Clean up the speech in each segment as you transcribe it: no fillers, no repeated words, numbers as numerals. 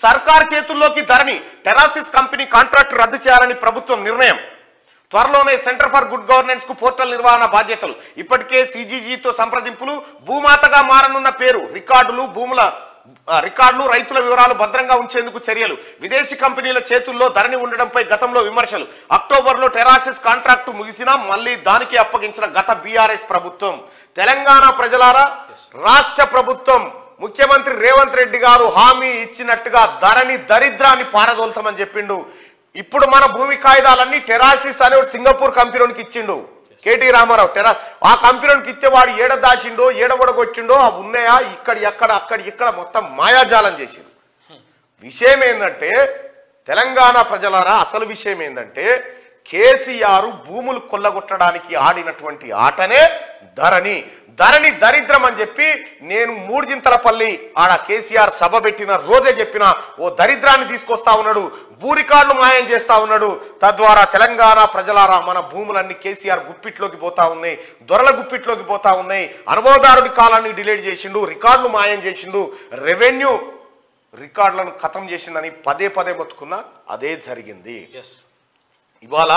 సర్కార్ చేతుల్లోకి ధరణి టెరాసిస్ company contract రద్దు చేయాలని ప్రభుత్వం నిర్ణయం. త్వరలోనే సెంటర్ ఫర్ గుడ్ గవర్నెన్స్ కు పోర్టల్ నిర్వహణ బాధ్యతలు. ఇప్పటికే సిజీజీతో సంప్రదింపులు. భూమాతగా మారనున్న పేరు, రికార్డులు రైతుల వివరాలు భద్రంగా ఉంచేందుకు చర్యలు. విదేశీ కంపెనీల చేతుల్లో ధరణి ఉండడంపై గతంలో విమర్శలు. అక్టోబర్లో టెరాసిస్ కాంట్రాక్టు ముగిసినా మళ్ళీ దానికి అప్పగించిన గత బీఆర్ఎస్ ప్రభుత్వం. తెలంగాణ ప్రజలారా, రాష్ట్ర ప్రభుత్వం ముఖ్యమంత్రి రేవంత్ రెడ్డి గారు హామీ ఇచ్చినట్టుగా ధరణి దరిద్రాన్ని పారదోల్తామని చెప్పిండు. ఇప్పుడు మన భూమి కాయిదాలన్నీ టెరాసిస్ అనే సింగపూర్ కంపెనీకి ఇచ్చిండు కేటీ రామారావు. ఆ కంపెనీకి ఇచ్చేవాడు ఏడ దాచిండో ఏడ ఒడగొట్టిండో అవి ఉన్నాయా, ఇక్కడ మొత్తం మాయాజాలం చేసిండు. విషయం ఏంటంటే తెలంగాణ ప్రజలారా, అసలు విషయం ఏంటంటే కేసీఆర్ భూములు కొల్లగొట్టడానికి ఆడినటువంటి ఆటనే ధరణి. ధరణి దరిద్రం అని చెప్పి నేను మూడుజింతలపల్లి ఆడ కేసీఆర్ సభ పెట్టిన రోజే చెప్పిన ఓ దరిద్రాన్ని తీసుకొస్తా ఉన్నాడు, భూ రికార్డులు మాయం చేస్తా ఉన్నాడు. తద్వారా తెలంగాణ ప్రజలారా, మన భూములన్నీ కేసీఆర్ గుప్పిట్లోకి పోతా ఉన్నాయి, దొరల గుప్పిట్లోకి పోతా ఉన్నాయి. అనుభవదారుడి కాలాన్ని డిలీట్ చేసిండు, రికార్డులు మాయం చేసిండు, రెవెన్యూ రికార్డులను ఖతం చేసిందని పదే మొత్తుకున్నా అదే జరిగింది. ఇవాళ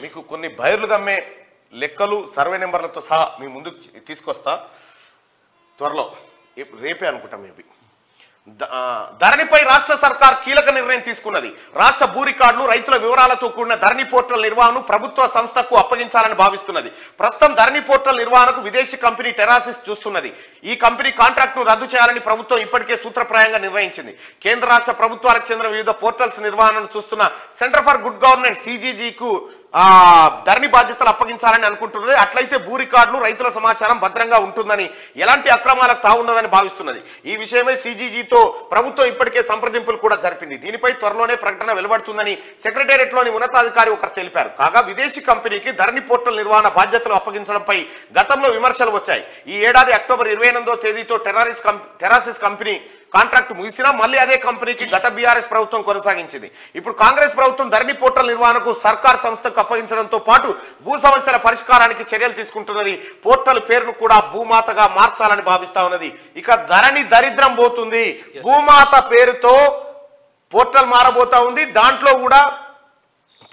మీకు కొన్ని బైర్లు గమ్మే లెక్కలు సర్వే నెంబర్లతో సహా మీ ముందుకు తీసుకొస్తా త్వరలో, రేపే అనుకుంటా మేబీ. ధరణిపై రాష్ట్ర సర్కార్ కీలక నిర్ణయం తీసుకున్నది. రాష్ట్ర భూ రికార్డులు రైతుల వివరాలతో కూడిన ధరణి పోర్టల్ నిర్వహణను ప్రభుత్వ సంస్థకు అప్పగించాలని భావిస్తున్నది. ప్రస్తుతం ధరణి పోర్టల్ నిర్వహణకు విదేశీ కంపెనీ టెరాసిస్ చూస్తున్నది. ఈ కంపెనీ కాంట్రాక్ట్ను రద్దు చేయాలని ప్రభుత్వం ఇప్పటికే సూత్రప్రాయంగా నిర్ణయించింది. కేంద్ర రాష్ట్ర ప్రభుత్వాలకు చెందిన వివిధ పోర్టల్స్ నిర్వహణను చూస్తున్న సెంటర్ ఫర్ గుడ్ గవర్నెన్స్ సిజీజీకు ధరణి బాధ్యతలు అప్పగించాలని అనుకుంటున్నది. అట్లయితే భూ రికార్డులు రైతుల సమాచారం భద్రంగా ఉంటుందని, ఎలాంటి అక్రమాలకు తావున్నదని భావిస్తున్నది. ఈ విషయమై సిజీజీతో ప్రభుత్వం ఇప్పటికే సంప్రదింపులు కూడా జరిపింది. దీనిపై త్వరలోనే ప్రకటన వెలువడుతుందని సెక్రటేరియట్లోని ఉన్నతాధికారి ఒకరు తెలిపారు. కాగా విదేశీ కంపెనీకి ధరణి పోర్టల్ నిర్వహణ బాధ్యతలు అప్పగించడంపై గతంలో విమర్శలు వచ్చాయి. ఈ ఏడాది అక్టోబర్ 28వ తేదీతో టెరాసిస్ కంపెనీ కాంట్రాక్ట్ ముగిసినా మళ్ళీ అదే కంపెనీకి గత బీఆర్ఎస్ ప్రభుత్వం కొనసాగించింది. ఇప్పుడు కాంగ్రెస్ ప్రభుత్వం ధరణి పోర్టల్ నిర్వహణకు సర్కార్ సంస్థకు అప్పగించడంతో పాటు భూ సమస్యల పరిష్కారానికి చర్యలు తీసుకుంటున్నది. పోర్టల్ పేరును కూడా భూమాతగా మార్చాలని భావిస్తా ఉన్నది. ఇక ధరణి దరిద్రం పోతుంది. భూమాత పేరుతో పోర్టల్ మారబోతా ఉంది. దాంట్లో కూడా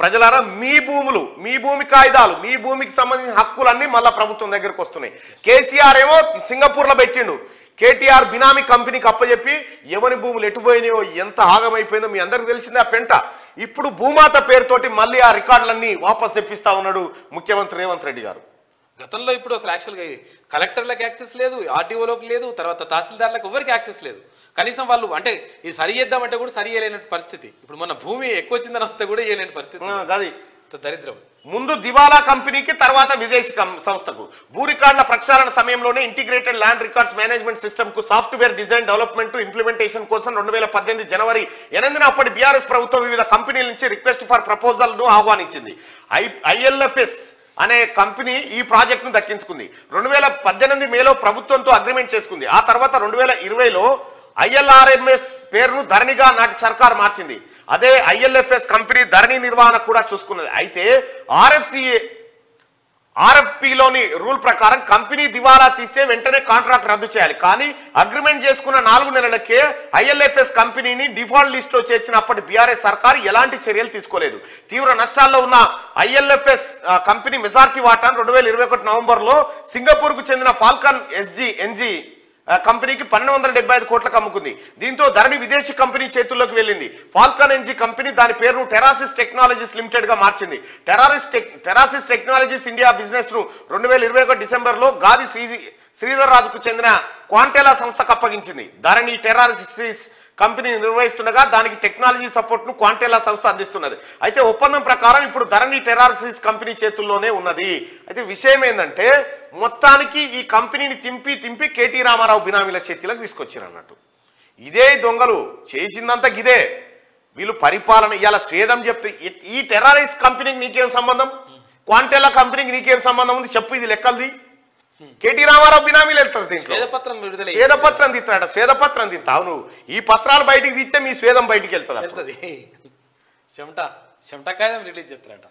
ప్రజలారా, మీ భూములు, మీ భూమి కాయిదాలు, మీ భూమికి సంబంధించిన హక్కులన్నీ మళ్ళా ప్రభుత్వం దగ్గరకు వస్తున్నాయి. కేసీఆర్ ఏమో సింగపూర్లో పెట్టిండు, కేటీఆర్ బినామీ కంపెనీకి అప్పచెప్పి ఎవరి భూములు ఎటుపోయినాయో ఎంత ఆగమైపోయిందో మీ అందరికి తెలిసిందే ఆ పెంట. ఇప్పుడు భూమాత పేరుతోటి మళ్ళీ ఆ రికార్డులన్నీ వాపస్ తెప్పిస్తా ఉన్నాడు ముఖ్యమంత్రి రేవంత్ రెడ్డి గారు. గతంలో ఇప్పుడు అసలు యాక్చువల్గా కలెక్టర్లకు యాక్సెస్ లేదు, ఆర్టీఓలోకి లేదు, తర్వాత తహసీల్దార్లకు ఎవరికి యాక్సెస్ లేదు. కనీసం వాళ్ళు అంటే ఇది సరి చేద్దామంటే కూడా సరి చేయలేని పరిస్థితి. ఇప్పుడు మన భూమి ఎక్కువ వచ్చిందని వస్తే కూడా చేయలేని పరిస్థితి. అది దరిద్రం. ముందు దివాలా కంపెనీకి, తర్వాత విదేశీ సంస్థకు. భూ రికార్డుల ప్రక్షాళన సమయంలోనే integrated land records management system కు సాఫ్ట్వేర్ డిజైన్ డెవలప్మెంట్ ఇంప్లిమెంటేషన్ కోసం 2018 జనవరి 8న అప్పటి బీఆర్ఎస్ ప్రభుత్వం వివిధ కంపెనీల నుంచి రిక్వెస్ట్ ఫర్ ప్రపోజల్ ను ఆహ్వానించింది. ఐఎల్ఎఫ్ఎస్ అనే కంపెనీ ఈ ప్రాజెక్ట్ ను దక్కించుకుంది. 2018 మేలో ప్రభుత్వంతో అగ్రిమెంట్ చేసుకుంది. ఆ తర్వాత 2020లో ఐఎల్ఆర్ఎంఎస్ పేరును ధరణిగా నాటి సర్కార్ మార్చింది. అదే ఐఎల్ఎఫ్ఎస్ కంపెనీ ధరణి నిర్వహణ కూడా చూసుకున్నది. అయితే ఆర్ఎఫ్పిలోని రూల్ ప్రకారం కంపెనీ దివాలా తీస్తే వెంటనే కాంట్రాక్ట్ రద్దు చేయాలి. కానీ అగ్రిమెంట్ చేసుకున్న 4 నెలలకే ఐఎల్ఎఫ్ఎస్ కంపెనీని డిఫాల్ట్ లిస్ట్ లో చేర్చిన అప్పటి బీఆర్ఎస్ సర్కార్ ఎలాంటి చర్యలు తీసుకోలేదు. తీవ్ర నష్టాల్లో ఉన్న ఐఎల్ఎఫ్ఎస్ కంపెనీ మెజార్టీ వాటాను 2021 నవంబర్లో సింగపూర్ కు చెందిన ఫాల్కన్ ఎన్జీ కంపెనీకి 1275 కోట్లకు అమ్ముకుంది. దీంతో ధరణి విదేశీ కంపెనీ చేతుల్లోకి వెళ్ళింది. ఫాల్కన్ ఎన్జీ కంపెనీ దాని పేరును టెరాసిస్ టెక్నాలజీస్ లిమిటెడ్ గా మార్చింది. టెరాసిస్ టెక్నాలజీస్ ఇండియా బిజినెస్ ను 2021 డిసెంబర్లో గాది శ్రీధర్ రాజుకు చెందిన క్వాంటెలా సంస్థకు అప్పగించింది. ధరణి టెరాసిస్ కంపెనీ నిర్వహిస్తుండగా దానికి టెక్నాలజీ సపోర్ట్ ను క్వాంటెలా సంస్థ అందిస్తున్నది. అయితే ఒప్పందం ప్రకారం ఇప్పుడు ధరణి టెరాసిస్ కంపెనీ చేతుల్లోనే ఉన్నది. అయితే విషయం ఏంటంటే మొత్తానికి ఈ కంపెనీని తింపి కేటీ రామారావు బినామీల చేతిలోకి తీసుకొచ్చారు అన్నట్టు. ఇదే దొంగలు చేసిందంతా గిదే. వీళ్ళు పరిపాలన ఇవాళ స్వేదం చెప్తే ఈ టెర్రరిస్ట్ కంపెనీకి నీకేం సంబంధం, క్వాంటెలా కంపెనీకి నీకేం సంబంధం ఉంది చెప్పు. ఇది లెక్కలది. కేటీ రామారావు బినామీలు వెళ్తారు దీంట్లో. స్వేదపత్రం తీస్తాడ, స్వేదపత్రం తీస్తావు నువ్వు. ఈ పత్రాలు బయటికి తీస్తే మీ స్వేదం బయటికి వెళ్తుంది. చెమట కాయదం రిలీజ్ చేస్తారట.